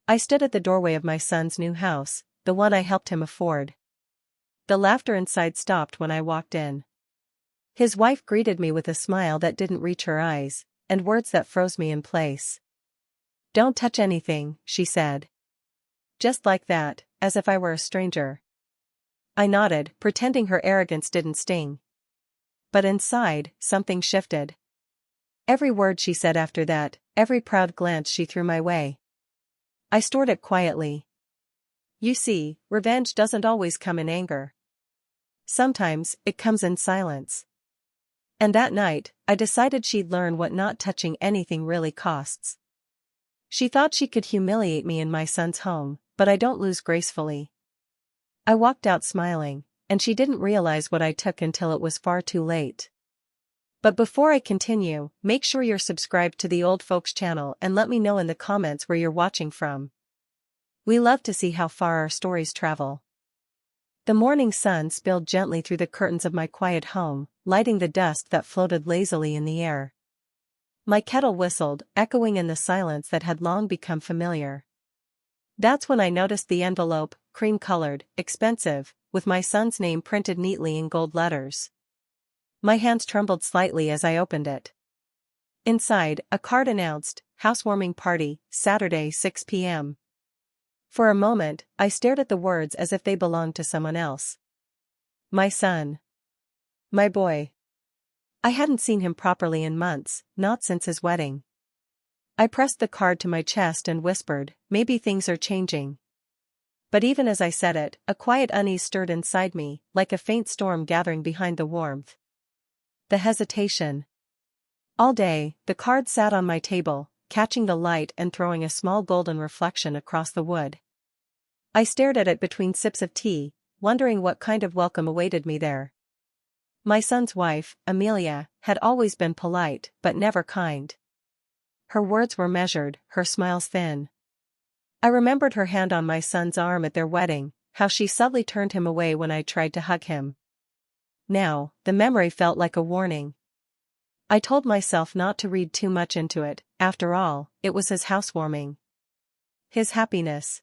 I stood at the doorway of my son's new house, the one I helped him afford. The laughter inside stopped when I walked in. His wife greeted me with a smile that didn't reach her eyes, and words that froze me in place. "Don't touch anything," she said. Just like that, as if I were a stranger. I nodded, pretending her arrogance didn't sting. But inside, something shifted. Every word she said after that, every proud glance she threw my way. I stored it quietly. You see, revenge doesn't always come in anger. Sometimes, it comes in silence. And that night, I decided she'd learn what not touching anything really costs. She thought she could humiliate me in my son's home, but I don't lose gracefully. I walked out smiling, and she didn't realize what I took until it was far too late. But before I continue, make sure you're subscribed to the Old Folks channel and let me know in the comments where you're watching from. We love to see how far our stories travel. The morning sun spilled gently through the curtains of my quiet home, lighting the dust that floated lazily in the air. My kettle whistled, echoing in the silence that had long become familiar. That's when I noticed the envelope, cream-colored, expensive, with my son's name printed neatly in gold letters. My hands trembled slightly as I opened it. Inside, a card announced, "Housewarming party, Saturday 6 p.m. For a moment, I stared at the words as if they belonged to someone else. My son. My boy. I hadn't seen him properly in months, not since his wedding. I pressed the card to my chest and whispered, "Maybe things are changing." But even as I said it, a quiet unease stirred inside me, like a faint storm gathering behind the warmth. The hesitation. All day, the card sat on my table, catching the light and throwing a small golden reflection across the wood. I stared at it between sips of tea, wondering what kind of welcome awaited me there. My son's wife, Amelia, had always been polite, but never kind. Her words were measured, her smiles thin. I remembered her hand on my son's arm at their wedding, how she subtly turned him away when I tried to hug him. Now, the memory felt like a warning. I told myself not to read too much into it. After all, it was his housewarming. His happiness.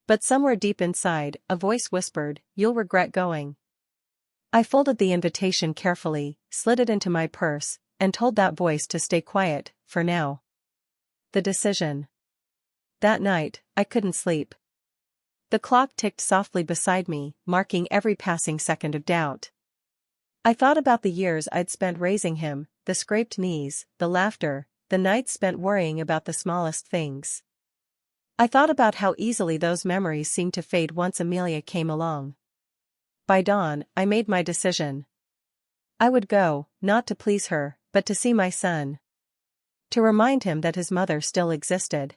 But somewhere deep inside, a voice whispered, "You'll regret going." I folded the invitation carefully, slid it into my purse, and told that voice to stay quiet, for now. The decision. That night, I couldn't sleep. The clock ticked softly beside me, marking every passing second of doubt. I thought about the years I'd spent raising him, the scraped knees, the laughter, the nights spent worrying about the smallest things. I thought about how easily those memories seemed to fade once Amelia came along. By dawn, I made my decision. I would go, not to please her, but to see my son. To remind him that his mother still existed.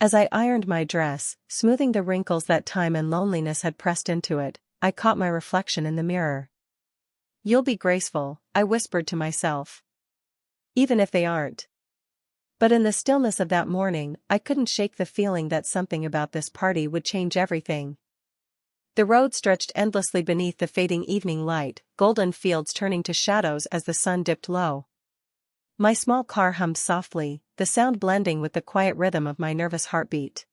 As I ironed my dress, smoothing the wrinkles that time and loneliness had pressed into it, I caught my reflection in the mirror. "You'll be graceful," I whispered to myself. "Even if they aren't." But in the stillness of that morning, I couldn't shake the feeling that something about this party would change everything. The road stretched endlessly beneath the fading evening light, golden fields turning to shadows as the sun dipped low. My small car hummed softly, the sound blending with the quiet rhythm of my nervous heartbeat.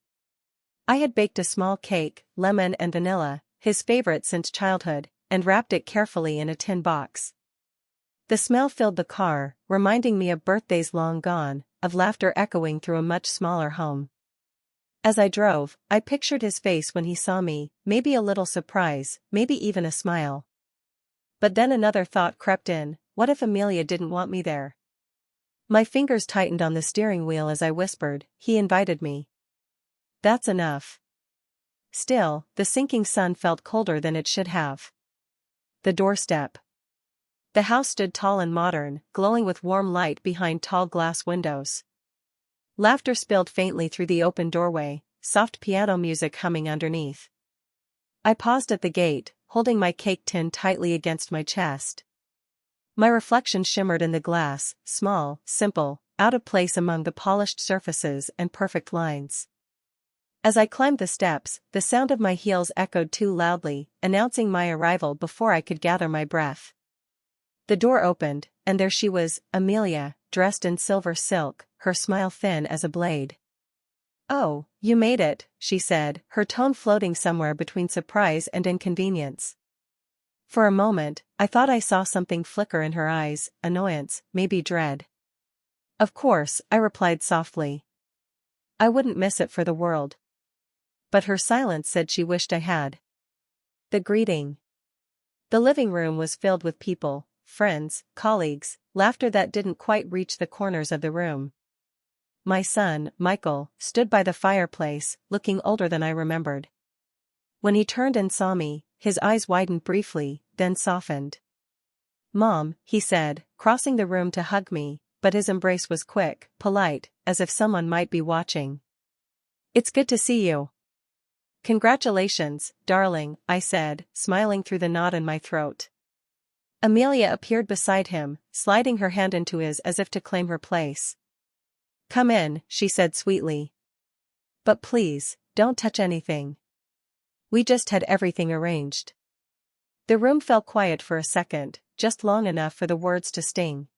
I had baked a small cake, lemon and vanilla, his favorite since childhood, and wrapped it carefully in a tin box. The smell filled the car, reminding me of birthdays long gone, of laughter echoing through a much smaller home. As I drove, I pictured his face when he saw me, maybe a little surprise, maybe even a smile. But then another thought crept in, what if Amelia didn't want me there? My fingers tightened on the steering wheel as I whispered, "He invited me." That's enough. Still, the sinking sun felt colder than it should have. The doorstep. The house stood tall and modern, glowing with warm light behind tall glass windows. Laughter spilled faintly through the open doorway, soft piano music humming underneath. I paused at the gate, holding my cake tin tightly against my chest. My reflection shimmered in the glass, small, simple, out of place among the polished surfaces and perfect lines. As I climbed the steps, the sound of my heels echoed too loudly, announcing my arrival before I could gather my breath. The door opened, and there she was, Amelia, dressed in silver silk, her smile thin as a blade. Oh, you made it, she said, her tone floating somewhere between surprise and inconvenience. For a moment, I thought I saw something flicker in her eyes, annoyance, maybe dread. Of course, I replied softly. I wouldn't miss it for the world. But her silence said she wished I had. The greeting. The living room was filled with people, friends, colleagues, laughter that didn't quite reach the corners of the room. My son, Michael, stood by the fireplace, looking older than I remembered. When he turned and saw me, his eyes widened briefly, then softened. Mom, he said, crossing the room to hug me, but his embrace was quick, polite, as if someone might be watching. It's good to see you. Congratulations, darling, I said, smiling through the knot in my throat. Amelia appeared beside him, sliding her hand into his as if to claim her place. Come in, she said sweetly. But please, don't touch anything. We just had everything arranged. The room fell quiet for a second, just long enough for the words to sting.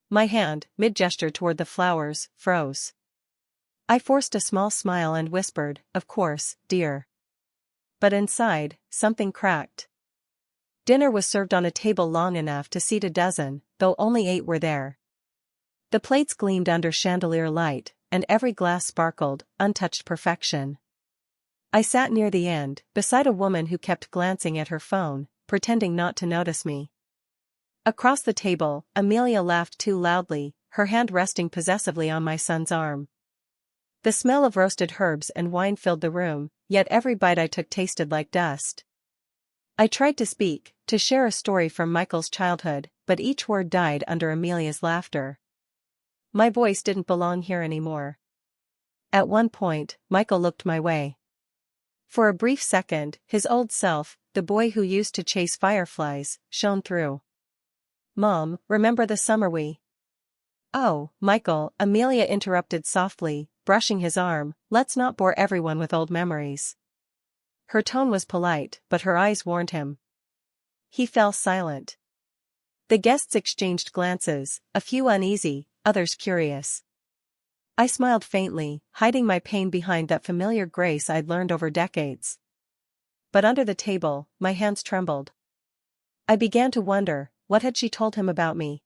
My hand, mid-gesture toward the flowers, froze. I forced a small smile and whispered, of course, dear. But inside, something cracked. Dinner was served on a table long enough to seat a dozen, though only 8 were there. The plates gleamed under chandelier light, and every glass sparkled, untouched perfection. I sat near the end, beside a woman who kept glancing at her phone, pretending not to notice me. Across the table, Amelia laughed too loudly, her hand resting possessively on my son's arm. The smell of roasted herbs and wine filled the room, yet every bite I took tasted like dust. I tried to speak, to share a story from Michael's childhood, but each word died under Amelia's laughter. My voice didn't belong here anymore. At one point, Michael looked my way. For a brief second, his old self, the boy who used to chase fireflies, shone through. Mom, remember the summer we... Oh, Michael, Amelia interrupted softly, brushing his arm, let's not bore everyone with old memories. Her tone was polite, but her eyes warned him. He fell silent. The guests exchanged glances, a few uneasy, others curious. I smiled faintly, hiding my pain behind that familiar grace I'd learned over decades. But under the table, my hands trembled. I began to wonder, what had she told him about me?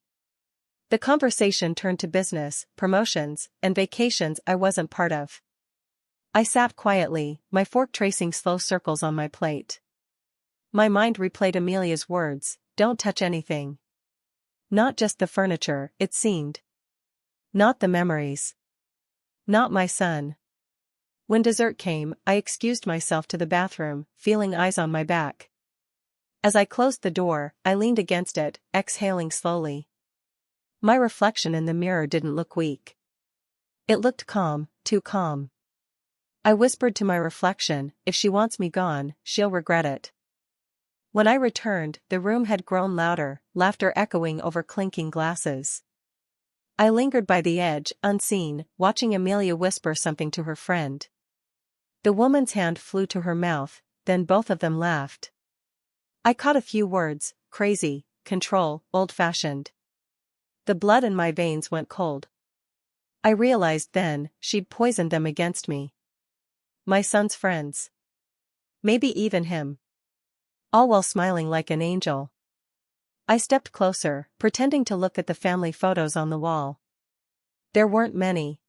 The conversation turned to business, promotions, and vacations I wasn't part of. I sat quietly, my fork tracing slow circles on my plate. My mind replayed Amelia's words, don't touch anything. Not just the furniture, it seemed. Not the memories. Not my son. When dessert came, I excused myself to the bathroom, feeling eyes on my back. As I closed the door, I leaned against it, exhaling slowly. My reflection in the mirror didn't look weak. It looked calm, too calm. I whispered to my reflection, if she wants me gone, she'll regret it. When I returned, the room had grown louder, laughter echoing over clinking glasses. I lingered by the edge, unseen, watching Amelia whisper something to her friend. The woman's hand flew to her mouth, then both of them laughed. I caught a few words, crazy, control, old-fashioned. The blood in my veins went cold. I realized then, she'd poisoned them against me. My son's friends. Maybe even him. All while smiling like an angel. I stepped closer, pretending to look at the family photos on the wall. There weren't many.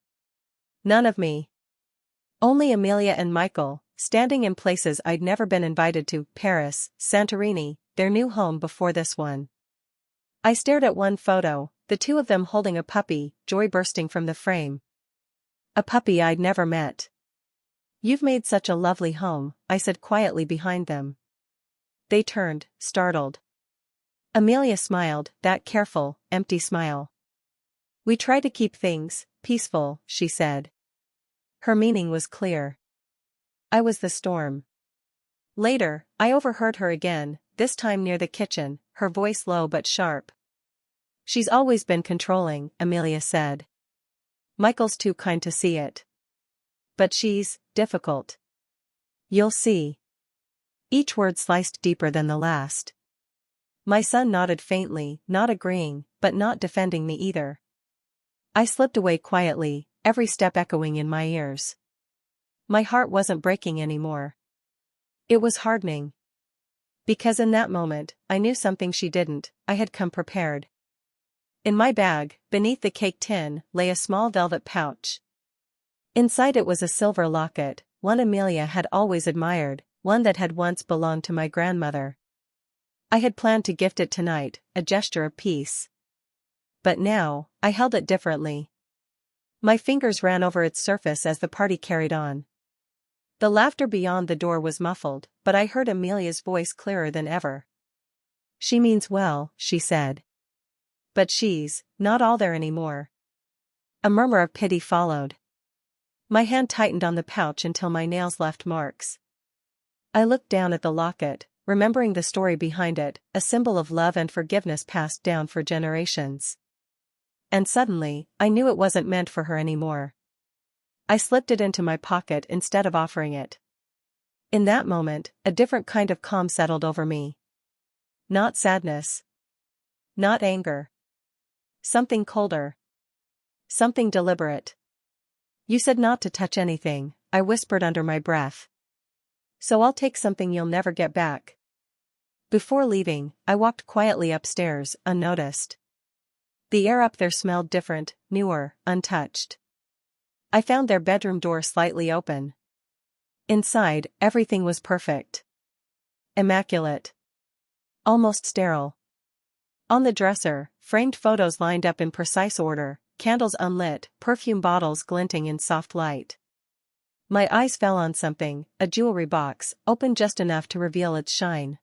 None of me. Only Amelia and Michael, standing in places I'd never been invited to, Paris, Santorini, their new home before this one. I stared at one photo, the two of them holding a puppy, joy bursting from the frame. A puppy I'd never met. You've made such a lovely home, I said quietly behind them. They turned, startled. Amelia smiled, that careful, empty smile. We try to keep things peaceful, she said. Her meaning was clear. I was the storm. Later, I overheard her again, this time near the kitchen, her voice low but sharp. She's always been controlling, Amelia said. Michael's too kind to see it. But she's difficult. You'll see. Each word sliced deeper than the last. My son nodded faintly, not agreeing, but not defending me either. I slipped away quietly, every step echoing in my ears. My heart wasn't breaking anymore. It was hardening. Because in that moment, I knew something she didn't. I had come prepared. In my bag, beneath the cake tin, lay a small velvet pouch. Inside it was a silver locket, one Amelia had always admired, one that had once belonged to my grandmother. I had planned to gift it tonight, a gesture of peace. But now, I held it differently. My fingers ran over its surface as the party carried on. The laughter beyond the door was muffled, but I heard Amelia's voice clearer than ever. "She means well," she said. "But she's not all there anymore." A murmur of pity followed. My hand tightened on the pouch until my nails left marks. I looked down at the locket, remembering the story behind it, a symbol of love and forgiveness passed down for generations. And suddenly, I knew it wasn't meant for her anymore. I slipped it into my pocket instead of offering it. In that moment, a different kind of calm settled over me. Not sadness. Not anger. Something colder. Something deliberate. "You said not to touch anything," I whispered under my breath. "So I'll take something you'll never get back." Before leaving, I walked quietly upstairs, unnoticed. The air up there smelled different, newer, untouched. I found their bedroom door slightly open. Inside, everything was perfect. Immaculate. Almost sterile. On the dresser, framed photos lined up in precise order, candles unlit, perfume bottles glinting in soft light. My eyes fell on something, a jewelry box, open just enough to reveal its shine.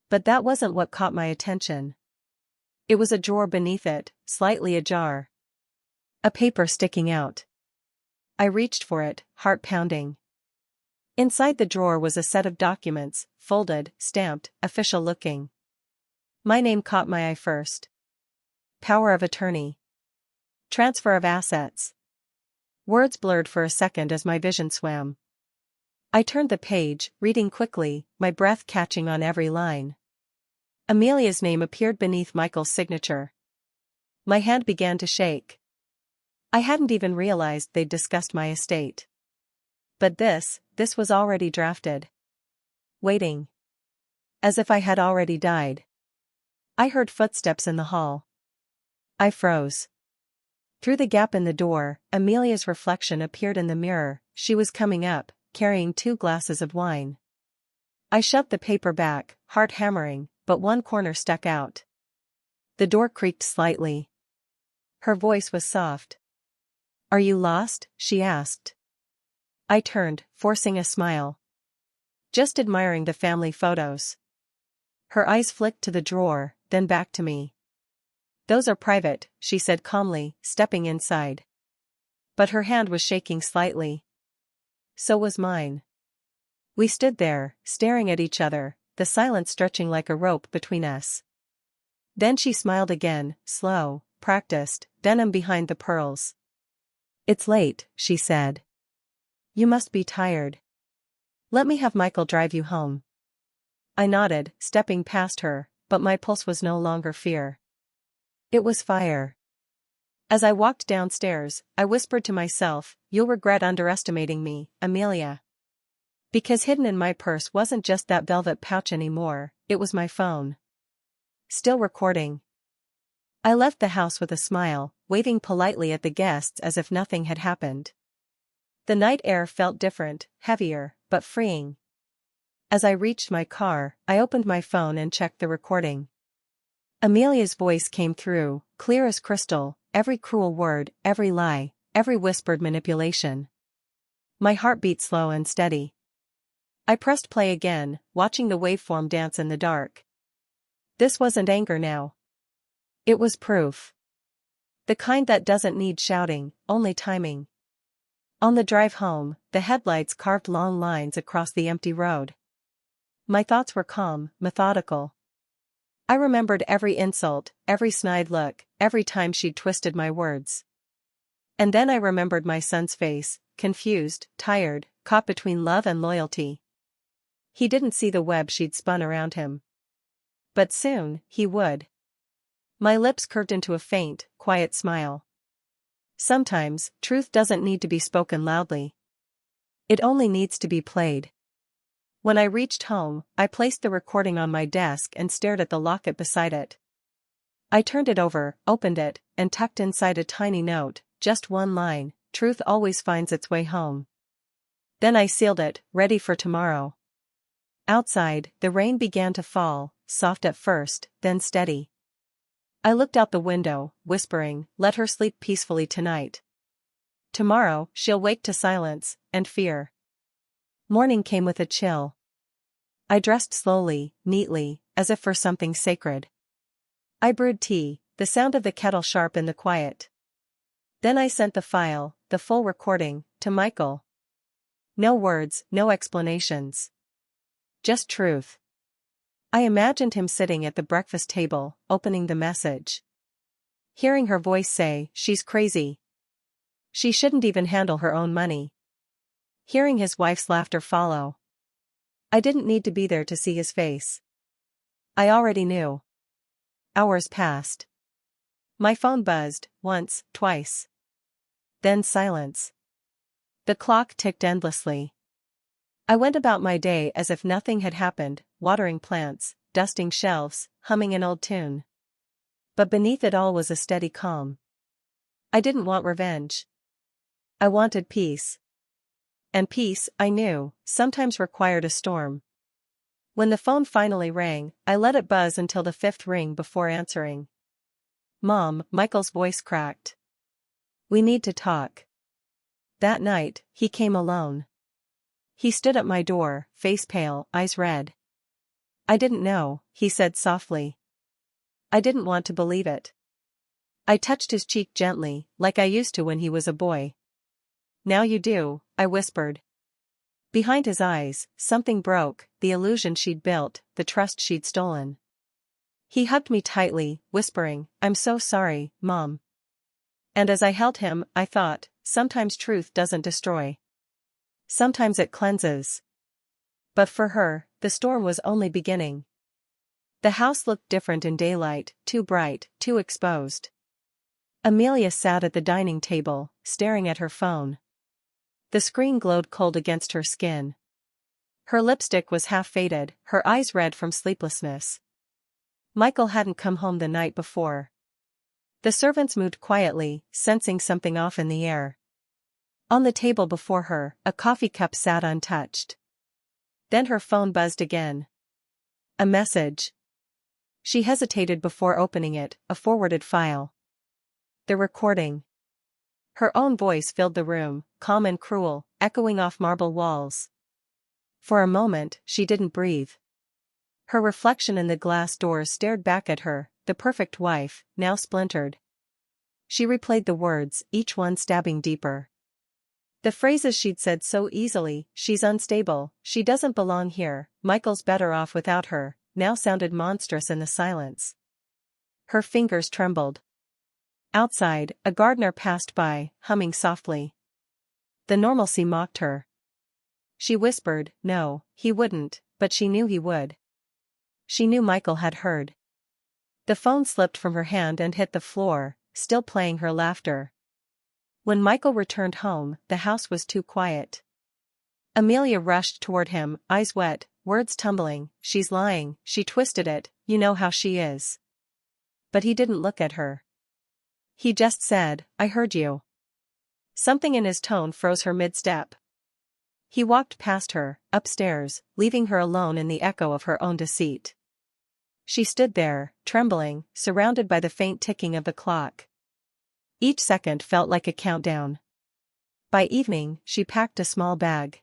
But that wasn't what caught my attention. It was a drawer beneath it, slightly ajar. A paper sticking out. I reached for it, heart pounding. Inside the drawer was a set of documents, folded, stamped, official-looking. My name caught my eye first. Power of attorney. Transfer of assets. Words blurred for a second as my vision swam. I turned the page, reading quickly, my breath catching on every line. Amelia's name appeared beneath Michael's signature. My hand began to shake. I hadn't even realized they'd discussed my estate. But this was already drafted. Waiting. As if I had already died. I heard footsteps in the hall. I froze. Through the gap in the door, Amelia's reflection appeared in the mirror. She was coming up, carrying 2 glasses of wine. I shoved the paper back, heart hammering, but one corner stuck out. The door creaked slightly. Her voice was soft. "Are you lost?" she asked. I turned, forcing a smile. "Just admiring the family photos." Her eyes flicked to the drawer, then back to me. "Those are private," she said calmly, stepping inside. But her hand was shaking slightly. So was mine. We stood there, staring at each other, the silence stretching like a rope between us. Then she smiled again, slow, practiced, venom behind the pearls. "It's late," she said. "You must be tired. Let me have Michael drive you home." I nodded, stepping past her, but my pulse was no longer fear. It was fire. As I walked downstairs, I whispered to myself, "You'll regret underestimating me, Amelia." Because hidden in my purse wasn't just that velvet pouch anymore, it was my phone. Still recording. I left the house with a smile, waving politely at the guests as if nothing had happened. The night air felt different, heavier, but freeing. As I reached my car, I opened my phone and checked the recording. Amelia's voice came through, clear as crystal, every cruel word, every lie, every whispered manipulation. My heart beat slow and steady. I pressed play again, watching the waveform dance in the dark. This wasn't anger now. It was proof. The kind that doesn't need shouting, only timing. On the drive home, the headlights carved long lines across the empty road. My thoughts were calm, methodical. I remembered every insult, every snide look, every time she'd twisted my words. And then I remembered my son's face, confused, tired, caught between love and loyalty. He didn't see the web she'd spun around him. But soon, he would. My lips curved into a faint, quiet smile. Sometimes, truth doesn't need to be spoken loudly. It only needs to be played. When I reached home, I placed the recording on my desk and stared at the locket beside it. I turned it over, opened it, and tucked inside a tiny note, just one line: "Truth always finds its way home." Then I sealed it, ready for tomorrow. Outside, the rain began to fall, soft at first, then steady. I looked out the window, whispering, "Let her sleep peacefully tonight. Tomorrow, she'll wake to silence and fear." Morning came with a chill. I dressed slowly, neatly, as if for something sacred. I brewed tea, the sound of the kettle sharp in the quiet. Then I sent the file, the full recording, to Michael. No words, no explanations. Just truth. I imagined him sitting at the breakfast table, opening the message. Hearing her voice say, "She's crazy. She shouldn't even handle her own money." Hearing his wife's laughter follow. I didn't need to be there to see his face. I already knew. Hours passed. My phone buzzed, once, twice. Then silence. The clock ticked endlessly. I went about my day as if nothing had happened, watering plants, dusting shelves, humming an old tune. But beneath it all was a steady calm. I didn't want revenge. I wanted peace. And peace, I knew, sometimes required a storm. When the phone finally rang, I let it buzz until the fifth ring before answering. "Mom," Michael's voice cracked. "We need to talk." That night, he came alone. He stood at my door, face pale, eyes red. "I didn't know," he said softly. I didn't want to believe it. I touched his cheek gently, like I used to when he was a boy. "Now you do," I whispered. Behind his eyes, something broke, the illusion she'd built, the trust she'd stolen. He hugged me tightly, whispering, "I'm so sorry, Mom." And as I held him, I thought, sometimes truth doesn't destroy. Sometimes it cleanses. But for her, the storm was only beginning. The house looked different in daylight, too bright, too exposed. Amelia sat at the dining table, staring at her phone. The screen glowed cold against her skin. Her lipstick was half faded, her eyes red from sleeplessness. Michael hadn't come home the night before. The servants moved quietly, sensing something off in the air. On the table before her, a coffee cup sat untouched. Then her phone buzzed again. A message. She hesitated before opening it, a forwarded file. The recording. Her own voice filled the room, calm and cruel, echoing off marble walls. For a moment, she didn't breathe. Her reflection in the glass doors stared back at her, the perfect wife, now splintered. She replayed the words, each one stabbing deeper. The phrases she'd said so easily, "She's unstable, she doesn't belong here, Michael's better off without her," now sounded monstrous in the silence. Her fingers trembled. Outside, a gardener passed by, humming softly. The normalcy mocked her. She whispered, no, he wouldn't, but she knew he would. She knew Michael had heard. The phone slipped from her hand and hit the floor, still playing her laughter. When Michael returned home, the house was too quiet. Amelia rushed toward him, eyes wet, words tumbling. "She's lying," she twisted it, "you know how she is." But he didn't look at her. He just said, "I heard you." Something in his tone froze her mid-step. He walked past her, upstairs, leaving her alone in the echo of her own deceit. She stood there, trembling, surrounded by the faint ticking of the clock. Each second felt like a countdown. By evening, she packed a small bag.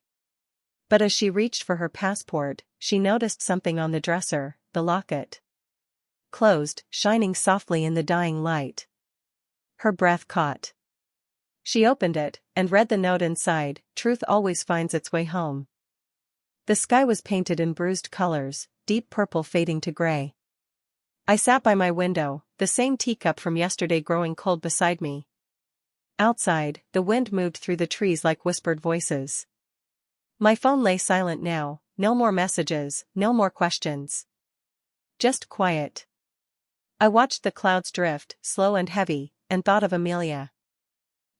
But as she reached for her passport, she noticed something on the dresser, the locket. Closed, shining softly in the dying light. Her breath caught. She opened it, and read the note inside, "Truth always finds its way home." The sky was painted in bruised colors, deep purple fading to gray. I sat by my window, the same teacup from yesterday growing cold beside me. Outside, the wind moved through the trees like whispered voices. My phone lay silent now, no more messages, no more questions. Just quiet. I watched the clouds drift, slow and heavy, and thought of Amelia.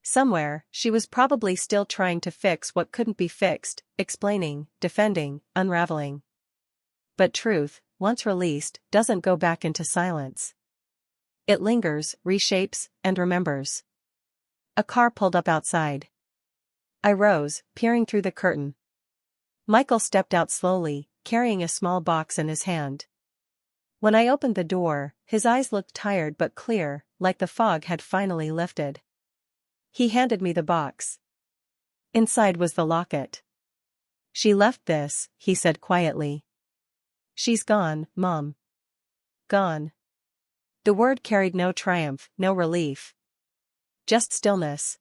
Somewhere, she was probably still trying to fix what couldn't be fixed, explaining, defending, unraveling. But truth, once released, doesn't go back into silence. It lingers, reshapes, and remembers. A car pulled up outside. I rose, peering through the curtain. Michael stepped out slowly, carrying a small box in his hand. When I opened the door, his eyes looked tired but clear, like the fog had finally lifted. He handed me the box. Inside was the locket. "She left this," he said quietly. "She's gone, Mom." Gone. The word carried no triumph, no relief. Just stillness.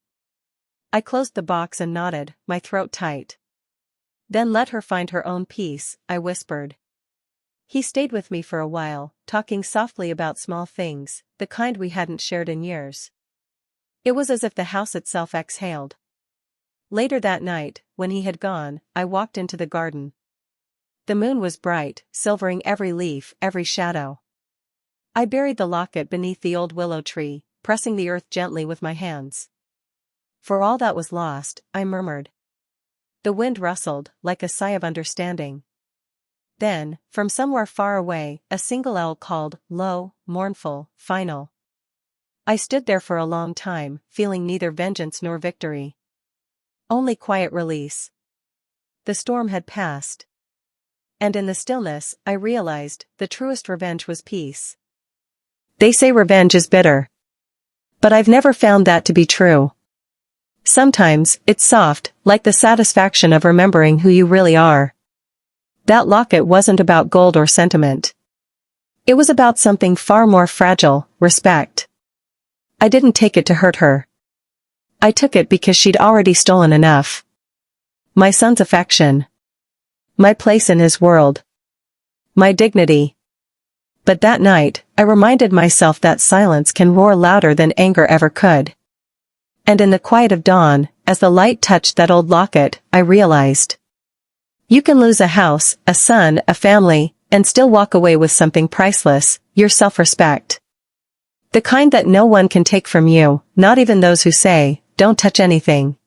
I closed the box and nodded, my throat tight. "Then let her find her own peace," I whispered. He stayed with me for a while, talking softly about small things, the kind we hadn't shared in years. It was as if the house itself exhaled. Later that night, when he had gone, I walked into the garden. The moon was bright, silvering every leaf, every shadow. I buried the locket beneath the old willow tree, pressing the earth gently with my hands. "For all that was lost," I murmured. The wind rustled, like a sigh of understanding. Then, from somewhere far away, a single owl called, low, mournful, final. I stood there for a long time, feeling neither vengeance nor victory. Only quiet release. The storm had passed. And in the stillness, I realized, the truest revenge was peace. They say revenge is bitter. But I've never found that to be true. Sometimes, it's soft, like the satisfaction of remembering who you really are. That locket wasn't about gold or sentiment. It was about something far more fragile, respect. I didn't take it to hurt her. I took it because she'd already stolen enough. My son's affection. My place in his world. My dignity. But that night, I reminded myself that silence can roar louder than anger ever could. And in the quiet of dawn, as the light touched that old locket, I realized. You can lose a house, a son, a family, and still walk away with something priceless, your self-respect. The kind that no one can take from you, not even those who say, "Don't touch anything."